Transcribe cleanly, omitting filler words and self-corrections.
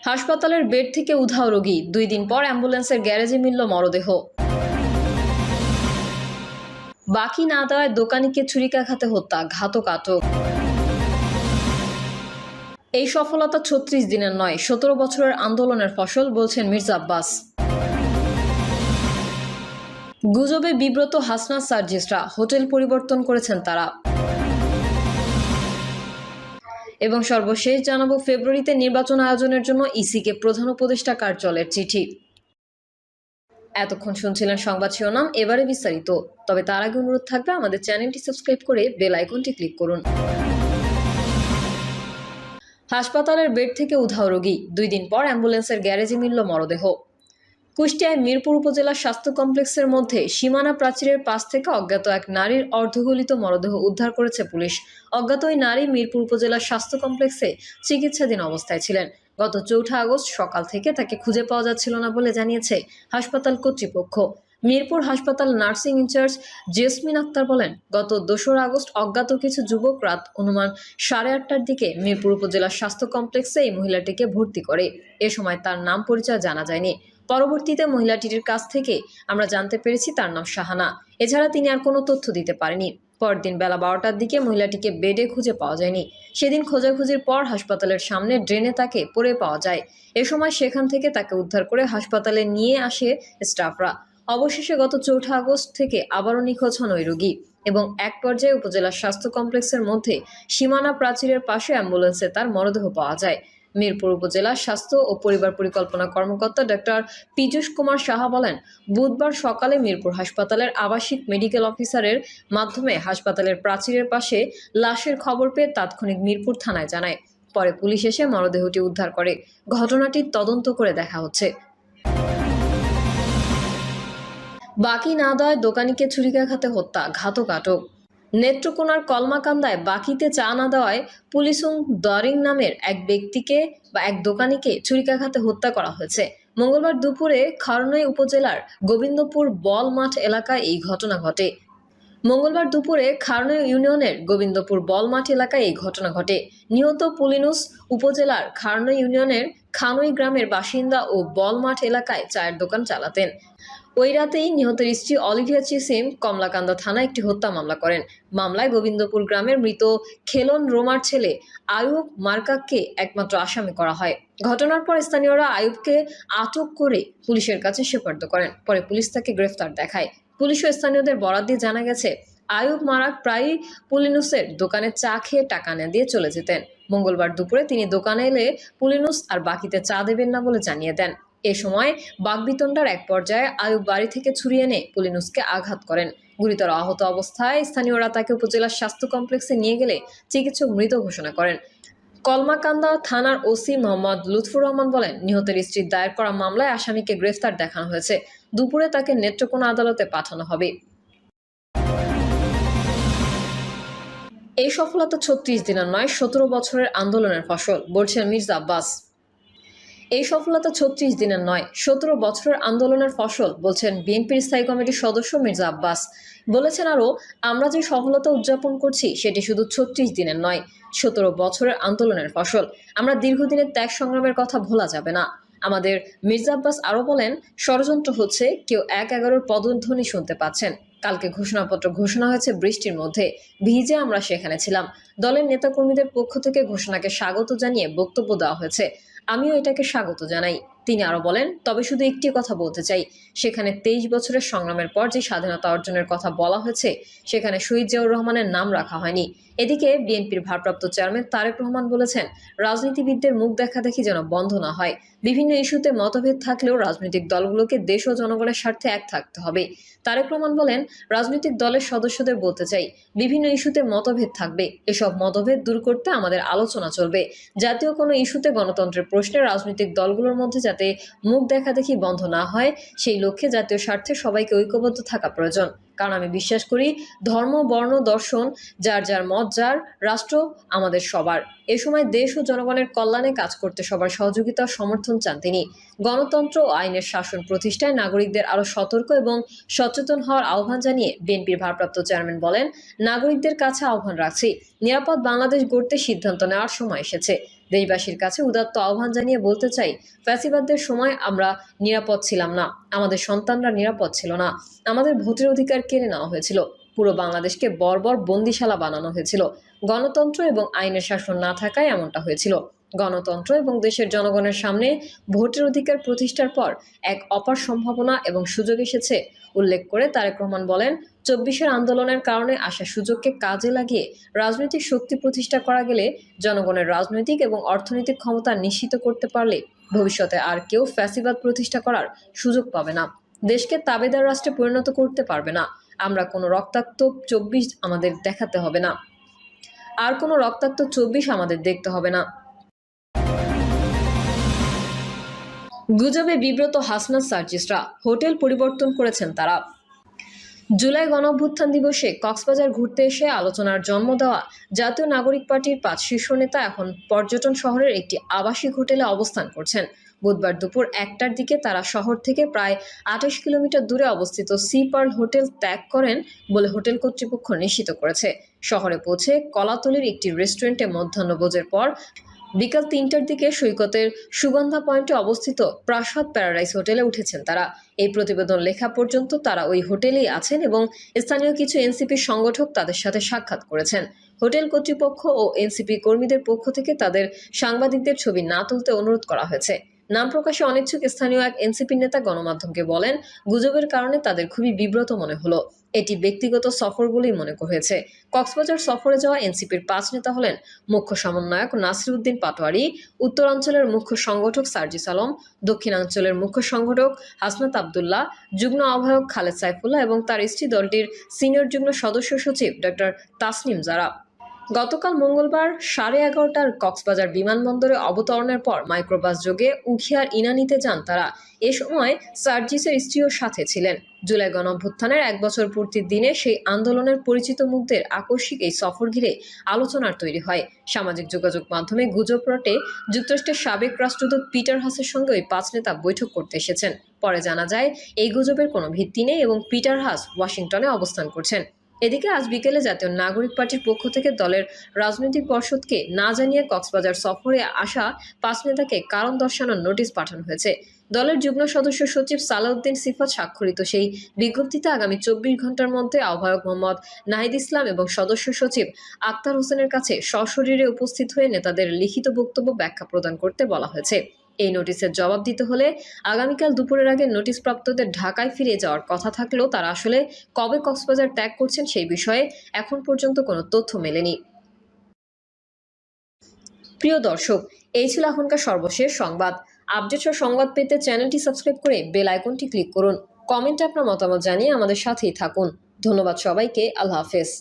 হাসপাতালের বেড থেকে উধাও রোগী, 2 দিন পর অ্যাম্বুলেন্সের গ্যারেজে মিলল মরদেহ। বাকি না দেওয়ায় দোকানিকে ছুরিকাঘাতে হত্যা, ঘাতক আটক। এই সফলতা 36 দিনের নয়, 17 বছরের আন্দোলনের ফসল, বলছেন মির্জা আব্বাস। গুজবে বিব্রত হাসনাত সার্জিসরা, হোটেল পরিবর্তন করেছেন তারা। এবং সর্বশেষ জানাবো, ফেব্রুয়ারিতে নির্বাচন আয়োজনের জন্য ইসিকে প্রধান উপদেষ্টা কার্যালয়ের চিঠি। এতক্ষণ শুনছিলেন সংবাদ শিরোনাম, এবারে বিস্তারিত। তবে তার আগে অনুরোধ থাকবে আমাদের চ্যানেলটি সাবস্ক্রাইব করে বেল আইকনটি ক্লিক করুন। হাসপাতালের বেড থেকে উধাও রোগী, 2 দিন পর অ্যাম্বুলেন্সের গ্যারেজে মিলল মরদেহ। কুষ্টিয়ায় মিরপুর উপজেলা স্বাস্থ্য কমপ্লেক্সের মধ্যে সীমানা প্রাচীরের পাশ থেকে অজ্ঞাত এক নারীর অর্ধগলিত মরদেহ উদ্ধার করেছে পুলিশ। অজ্ঞাত ওই নারী মিরপুর উপজেলা স্বাস্থ্য কমপ্লেক্সে চিকিৎসাধীন অবস্থায় ছিলেন। গত 4 আগস্ট সকাল থেকে তাকে খুঁজে পাওয়া যাচ্ছিল না বলে জানিয়েছে হাসপাতাল কর্তৃপক্ষ। মিরপুর হাসপাতাল নার্সিং ইনচার্জ জেসমিন আক্তার বলেন, গত 2 আগস্ট অজ্ঞাত কিছু যুবক রাত অনুমান 8:30টার দিকে মিরপুর উপজেলা স্বাস্থ্য কমপ্লেক্সে এই মহিলাটিকে ভর্তি করে। এ সময় তার নাম পরিচয় জানা যায়নি। পরবর্তীতে মহিলাটির কাছ থেকে আমরা জানতে পেরেছি তার নাম শাহানা। এছাড়া তিনি আর কোনো তথ্য দিতে পারেনি। পরদিন বেলা 12টার দিকে মহিলাটিকে বেডে খুঁজে পাওয়া যায়নি। সেদিন খোঁজাখুঁজির পর হাসপাতালের সামনে ড্রেনে তাকে পড়ে পাওয়া যায়। এ সময় সেখান থেকে তাকে উদ্ধার করে হাসপাতালে নিয়ে আসে স্টাফরা। অবশেষে গত 4 আগস্ট থেকে আবারও নিখোঁজ হন ওই রোগী এবং এক পর্যায়ে উপজেলা স্বাস্থ্য কমপ্লেক্সের মধ্যে সীমানা প্রাচীরের পাশে অ্যাম্বুলেন্সে তার মরদেহ পাওয়া যায়। মিরপুর উপজেলা স্বাস্থ্য ও পরিবার পরিকল্পনা কর্মকর্তা ডক্টর পীযূষ কুমার সাহা বলেন, বুধবার সকালে মিরপুর হাসপাতালের আবাসিক মেডিকেল অফিসারের মাধ্যমে হাসপাতালের প্রাচীরের পাশে লাশের খবর পেয়ে তাৎক্ষণিক মিরপুর থানায় জানায়। পরে পুলিশ এসে মরদেহটি উদ্ধার করে। ঘটনাটির তদন্ত করে দেখা হচ্ছে। বাকি না দেওয়ায় দোকানিকে ছুরিকাঘাতে হত্যা, ঘাতক আটক। নেত্রকোনার কলমাকান্দায় বাকিতে চা না দেওয়ায় পুলিসুং দরিং নামের এক ব্যক্তিকে এক দোকানিকে ছুরিকাঘাতে হত্যা করা হয়েছে। মঙ্গলবার দুপুরে খরনই উপজেলার গোবিন্দপুর বল মাঠ এলাকায় এই ঘটনা ঘটে। ইউনিয়নের গোবিন্দপুর বল মাঠ এলাকায় এই ঘটনা ঘটে। নিহত পুলিনুস উপজেলার খারনই ইউনিয়নের খানই গ্রামের বাসিন্দা ও বল মাঠ এলাকায় চায়ের দোকান চালাতেন। ওই রাতেই নিহতের স্ত্রী অলিভিয়া চিসিম কমলাকান্দা থানায় একটি হত্যা মামলা করেন। মামলায় গোবিন্দপুর গ্রামের মৃত খেলন রোমার ছেলে আয়ুব মার্কাককে একমাত্র আসামি করা হয়। ঘটনার পর স্থানীয়রা আয়ুবকে আটক করে পুলিশের কাছে সোপর্দ করেন। পরে পুলিশ তাকে গ্রেফতার দেখায়। পুলিশ ও স্থানীয়দের বরাত দিয়ে জানা গেছে, আয়ুব মারাক প্রায়ই পুলিনুসের দোকানে চা খেয়ে টাকা না দিয়ে চলে যেতেন। মঙ্গলবার দুপুরে তিনি দোকানে এলে পুলিনুস আর বাকিতে চা দেবেন না বলে জানিয়ে দেন। এ সময় বাকবিতণ্ডার এক পর্যায়ে আয়ুব বাড়ি থেকে ছুরি এনে পুলিনুসকে আঘাত করেন। গুরুতর আহত অবস্থায় স্থানীয়রা তাকে উপজেলা স্বাস্থ্য কমপ্লেক্সে নিয়ে গেলে চিকিৎসক মৃত ঘোষণা করেন। কলমাকান্দা থানার ওসি মোহাম্মদ লুৎফুর রহমান বলেন, নিহতের স্ত্রীর দায়ের করা মামলায় আসামিকে গ্রেফতার দেখানো হয়েছে। দুপুরে তাকে নেত্রকোনা আদালতে পাঠানো হবে। এই সফলতা 36 দিনের নয়, 17 বছরের আন্দোলনের ফসল, বলছেন মির্জা আব্বাস। এই সফলতা 36 দিনের নয়, 17 বছরের আন্দোলনের ফসল, বলছেন বিএনপির স্থায়ী কমিটির সদস্য মির্জা আব্বাস। বলেছেন আরও, আমরা যে সফলতা উদযাপন করছি সেটি শুধু 36 দিনের নয়, 17 বছরের আন্দোলনের ফসল। আমরা দীর্ঘদিনের ত্যাগ সংগ্রামের কথা ভোলা যাবে না। আমাদের মির্জা আব্বাস আরও বলেন, ষড়যন্ত্র হচ্ছে, কেউ 1-11 পদধ্বনি শুনতে পাচ্ছেন। কালকে ঘোষণাপত্র ঘোষণা হয়েছে বৃষ্টির মধ্যে, ভিজে আমরা সেখানে ছিলাম। দলের নেতাকর্মীদের পক্ষ থেকে ঘোষণাকে স্বাগত জানিয়ে বক্তব্য দেওয়া হয়েছে। আমিও এটাকে স্বাগত জানাই। তিনি আরো বলেন, তবে শুধু একটি কথা বলতে চাই, সেখানে 23 বছরের সংগ্রামের পর যে স্বাধীনতা অর্জনের কথা বলা হয়েছে সেখানে শহীদ জিয়াউর রহমানের নাম রাখা হয়নি। এদিকে বিএনপির ভারপ্রাপ্ত চেয়ারম্যান তারেক রহমান বলেছেন, রাজনীতিবিদদের মুখ দেখাদেখি যেন বন্ধ না হয়। বিভিন্ন ইস্যুতে মতভেদ থাকলেও রাজনৈতিক দলগুলোকে দেশ ও জনগণের স্বার্থে এক থাকতে হবে। তারেক রহমান বলেন, রাজনৈতিক দলের সদস্যদের বলতে চাই, বিভিন্ন ইস্যুতে মতভেদ থাকবে, এসব মতভেদ দূর করতে আমাদের আলোচনা চলবে। জাতীয় কোনো ইস্যুতে গণতন্ত্রের প্রশ্নে রাজনৈতিক দলগুলোর মধ্যে যাতে মুখ দেখাদেখি বন্ধ না হয়, সেই লক্ষ্যে জাতীয় স্বার্থে সবাইকে ঐক্যবদ্ধ থাকা প্রয়োজন। কারণ আমি বিশ্বাস করি, ধর্ম, বর্ণ, দর্শন, যার যার মত যার, রাষ্ট্র আমাদের সবার। এ সময় দেশ ও জনগণের কল্যাণে কাজ করতে সবার সহযোগিতা ও সমর্থন চান তিনি। গণতন্ত্র ও আইনের শাসন প্রতিষ্ঠায় নাগরিকদের আরও সতর্ক এবং সচেতন হওয়ার আহ্বান জানিয়ে বিএনপির ভারপ্রাপ্ত চেয়ারম্যান বলেন, নাগরিকদের কাছে আহ্বান রাখছি, নিরাপদ বাংলাদেশ গড়তে সিদ্ধান্ত নেওয়ার সময় এসেছে। দেশবাসীর কাছে উদাত্ত আহ্বান জানিয়ে বলতে চাই, ফ্যাসিবাদদের সময় আমরা নিরাপদ ছিলাম না, আমাদের সন্তানরা নিরাপদ ছিল না, আমাদের ভোটের অধিকার কেড়ে নেওয়া হয়েছিল, পুরো বাংলাদেশকে বর্বর বন্দিশালা বানানো হয়েছিল। গণতন্ত্র এবং আইনের শাসন না থাকায় এমনটা হয়েছিল। গণতন্ত্র এবং দেশের জনগণের সামনে ভোটের অধিকার প্রতিষ্ঠার পর এক অপার সম্ভাবনা এবং সুযোগ এসেছে উল্লেখ করে তারেক রহমান বলেন, ২৪-এর আন্দোলনের কারণে আসা সুযোগকে কাজে লাগিয়ে রাজনৈতিক শক্তি প্রতিষ্ঠা করা গেলে, জনগণের রাজনৈতিক এবং অর্থনৈতিক ক্ষমতা নিশ্চিত করতে পারলে ভবিষ্যতে আর কেউ ফ্যাসিবাদ প্রতিষ্ঠা করার সুযোগ পাবে না, দেশকে তাবেদার রাষ্ট্রে পরিণত করতে পারবে না। আমরা কোনো রক্তাক্ত ২৪ আমাদের দেখাতে হবে না, আর কোনো রক্তাক্ত ২৪ আমাদের দেখতে হবে না। গুজবে বিব্রত হাসনাত সার্জিসরা, হোটেল পরিবর্তন করেছেন তারা। জুলাই গণঅভ্যুত্থান দিবসে কক্সবাজার ঘুরতে এসে আলোচনার জন্ম দেওয়া জাতীয় নাগরিক পার্টির ৫ শীর্ষ নেতা এখন পর্যটন শহরের একটি আবাসিক হোটেলে অবস্থান করছেন। বুধবার দুপুর ১টার দিকে তারা শহর থেকে প্রায় ২৮ কিলোমিটার দূরে অবস্থিত সি পার্ল হোটেল ত্যাগ করেন বলে হোটেল কর্তৃপক্ষ নিশ্চিত করেছে। শহরে পৌঁছে কলাতলির একটি রেস্টুরেন্টে মধ্যাহ্নভোজের পর বিকাল ৩টার দিকে সৈকতের সুগন্ধা পয়েন্টে অবস্থিত প্রাসাদ প্যারাডাইস হোটেলে উঠেছেন তারা। এই প্রতিবেদন লেখা পর্যন্ত তারা ওই হোটেলেই আছেন এবং স্থানীয় কিছু এনসিপি সংগঠক তাদের সাথে সাক্ষাৎ করেছেন। হোটেল কর্তৃপক্ষ ও এনসিপি কর্মীদের পক্ষ থেকে তাদের সাংবাদিকদের ছবি না তুলতে অনুরোধ করা হয়েছে। নাম প্রকাশে অনিচ্ছুক স্থানীয় এক এনসিপি নেতা গণমাধ্যমকে বলেন, গুজবের কারণে তাদের খুবই বিব্রত মনে হলো। এটি ব্যক্তিগত সফর বলেই মনে হয়েছে। কক্সবাজার সফরে যাওয়া এনসিপির ৫ নেতা হলেন মুখ্য সমন্বয়ক নাসির উদ্দিন পাটোয়ারি, উত্তরাঞ্চলের মুখ্য সংগঠক সার্জিস আলম, দক্ষিণাঞ্চলের মুখ্য সংগঠক হাসনাত আবদুল্লাহ, যুগ্ম আহ্বায়ক খালেদ সাইফুল্লাহ এবং তার স্ত্রী, দলটির সিনিয়র যুগ্ম সদস্য সচিব ডক্টর তাসনিম জারা। গতকাল মঙ্গলবার 11:30টার কক্সবাজার বিমানবন্দরে অবতরণের পর মাইক্রোবাস যোগে উখিয়ার ইনানীতে যান তারা। এ সময় সার্জিসের স্ত্রীও সাথে ছিলেন। জুলাই গণঅভ্যুত্থানের ১ বছর পূর্তির দিনে সেই আন্দোলনের পরিচিত মুখদের আকস্মিক এই সফর ঘিরে আলোচনার তৈরি হয়। সামাজিক যোগাযোগ মাধ্যমে গুজব রটে যুক্তরাষ্ট্রের সাবেক রাষ্ট্রদূত পিটার হাসের সঙ্গে ওই ৫ নেতা বৈঠক করতে এসেছেন। পরে জানা যায় এই গুজবের কোনো ভিত্তি নেই এবং পিটার হাস ওয়াশিংটনে অবস্থান করছেন। এদিকে আজ বিকেলে জাতীয় নাগরিক পার্টির পক্ষ থেকে দলের রাজনৈতিক পর্ষদকে না জানিয়ে কক্সবাজার সফরে আসা ৫ নেতাকে কারণ দর্শানোর নোটিশ পাঠানো হয়েছে। দলের যুগ্ম সদস্য সচিব সালাউদ্দিন সিফাত স্বাক্ষরিত সেই বিজ্ঞপ্তিতে আগামী ২৪ ঘন্টার মধ্যে আহ্বায়ক মোহাম্মদ নাহিদ ইসলাম এবং সদস্য সচিব আক্তার হোসেনের কাছে সশরীরে উপস্থিত হয়ে নেতাদের লিখিত বক্তব্য ব্যাখ্যা প্রদান করতে বলা হয়েছে। এই নোটিশের জবাব দিতে হলে আগামীকাল দুপুরের আগে নোটিশপ্রাপ্তদের ঢাকায় ফিরে যাওয়ার কথা থাকলেও তারা আসলে কবে কক্সবাজার ত্যাগ করছেন সেই বিষয়ে এখন পর্যন্ত কোনো তথ্য মেলেনি। প্রিয় দর্শক, এই ছিল এখনকার সর্বশেষ সংবাদ। আপডেট ও সংবাদ পেতে চ্যানেলটি সাবস্ক্রাইব করে বেল আইকনটি ক্লিক করুন। কমেন্টে আপনার মতামত জানিয়ে আমাদের সাথেই থাকুন। ধন্যবাদ সবাইকে। আল্লাহ হাফেজ।